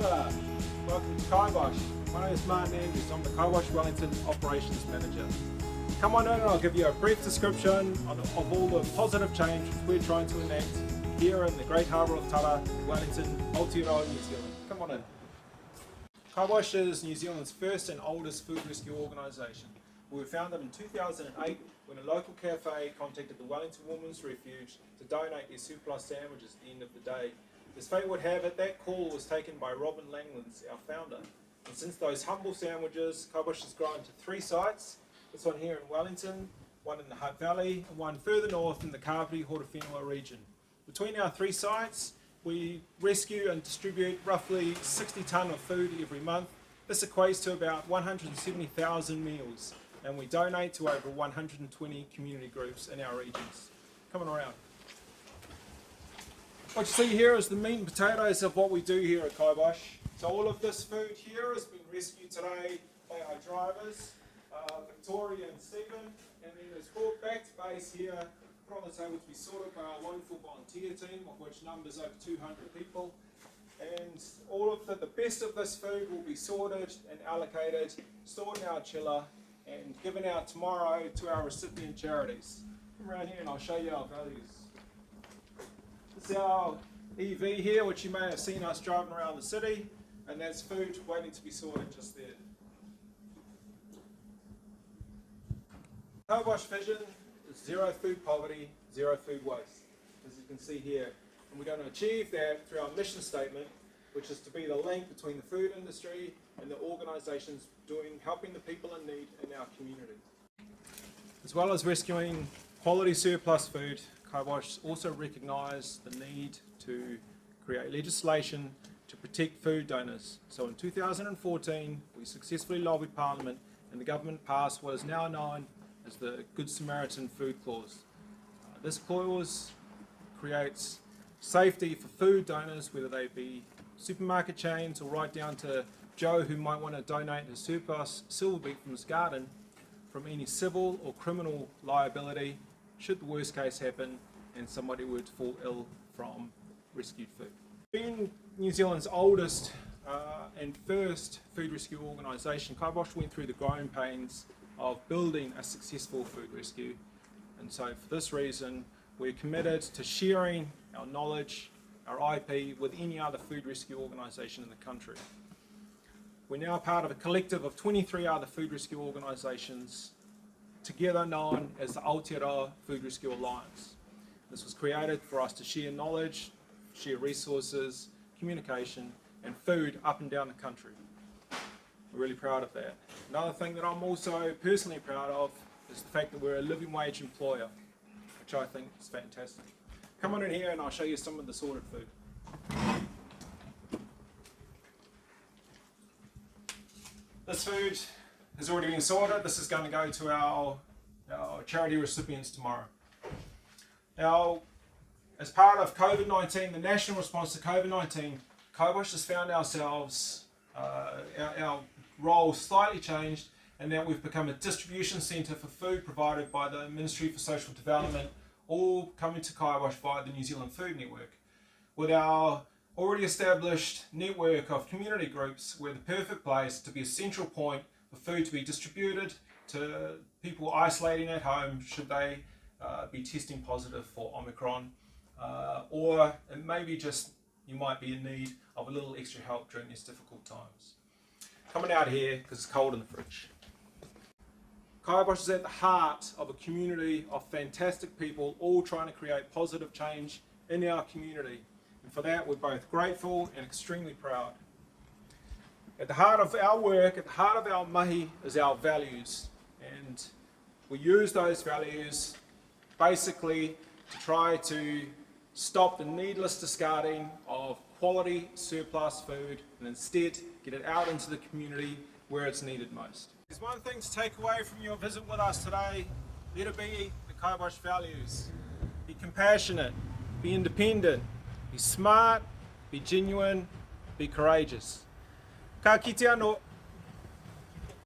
ora. Welcome to Kaibosh. My name is Martin Andrews. I'm the Kaibosh Wellington Operations Manager. Come on in and I'll give you a brief description of all the positive changes we're trying to enact here in the Great Harbour of Tara, Wellington, Aotearoa, New Zealand. Come on in. Kaibosh is New Zealand's first and oldest food rescue organisation. We were founded in 2008 when a local cafe contacted the Wellington Women's Refuge to donate their surplus sandwiches at the end of the day. As fate would have it, that call was taken by Robin Langlands, our founder. And since those humble sandwiches, Kaibosh has grown to 3 sites. This one here in Wellington, one in the Hutt Valley, and one further north in the Kapiti Horowhenua region. Between our 3 sites, we rescue and distribute roughly 60 tonne of food every month. This equates to about 170,000 meals, and we donate to over 120 community groups in our regions. Coming around. What you see here is the meat and potatoes of what we do here at Kaibosh. So all of this food here has been rescued today by our drivers, Victoria and Stephen, and then it's brought back to base here, put on the table to be sorted by our wonderful volunteer team, of which numbers over 200 people. And all of the best of this food will be sorted and allocated, stored in our chiller, and given out tomorrow to our recipient charities. Come around here and I'll show you our values. This is our EV here, which you may have seen us driving around the city, and that's food waiting to be sorted just there. Kaibosh vision is zero food poverty, zero food waste, as you can see here. And we're going to achieve that through our mission statement, which is to be the link between the food industry and the organisations helping the people in need in our community. As well as rescuing quality surplus food, Kaibosh also recognised the need to create legislation to protect food donors. So in 2014, we successfully lobbied Parliament and the government passed what is now known as the Good Samaritan Food Clause. This clause creates safety for food donors, whether they be supermarket chains or right down to Joe who might want to donate his surplus silver beet from his garden, from any civil or criminal liability should the worst case happen and somebody were to fall ill from rescued food. Being New Zealand's oldest and first food rescue organisation, Kaibosh went through the growing pains of building a successful food rescue, and so for this reason we're committed to sharing our knowledge, our IP with any other food rescue organisation in the country. We're now part of a collective of 23 other food rescue organisations, together known as the Aotearoa Food Rescue Alliance. This was created for us to share knowledge, share resources, communication and food up and down the country. We're really proud of that. Another thing that I'm also personally proud of is the fact that we're a living wage employer, which I think is fantastic. Come on in here and I'll show you some of the sorted food. This food has already been sorted. This is going to go to our charity recipients tomorrow. Now, as part of COVID-19, the national response to COVID-19, Kaibosh has found ourselves, our role slightly changed, and that we've become a distribution centre for food provided by the Ministry for Social Development, all coming to Kaibosh via the New Zealand Food Network. With our already established network of community groups, we're the perfect place to be a central point for food to be distributed to people isolating at home should they be testing positive for Omicron, or maybe just you might be in need of a little extra help during these difficult times. Coming out here because it's cold in the fridge. Kaibosh is at the heart of a community of fantastic people all trying to create positive change in our community. And for that we're both grateful and extremely proud. At the heart of our work, at the heart of our mahi is our values, and we use those values basically to try to stop the needless discarding of quality surplus food and instead get it out into the community where it's needed most. There's one thing to take away from your visit with us today. Let it be the Kaibosh values. Be compassionate, be independent, be smart, be genuine, be courageous. Ka kite anō.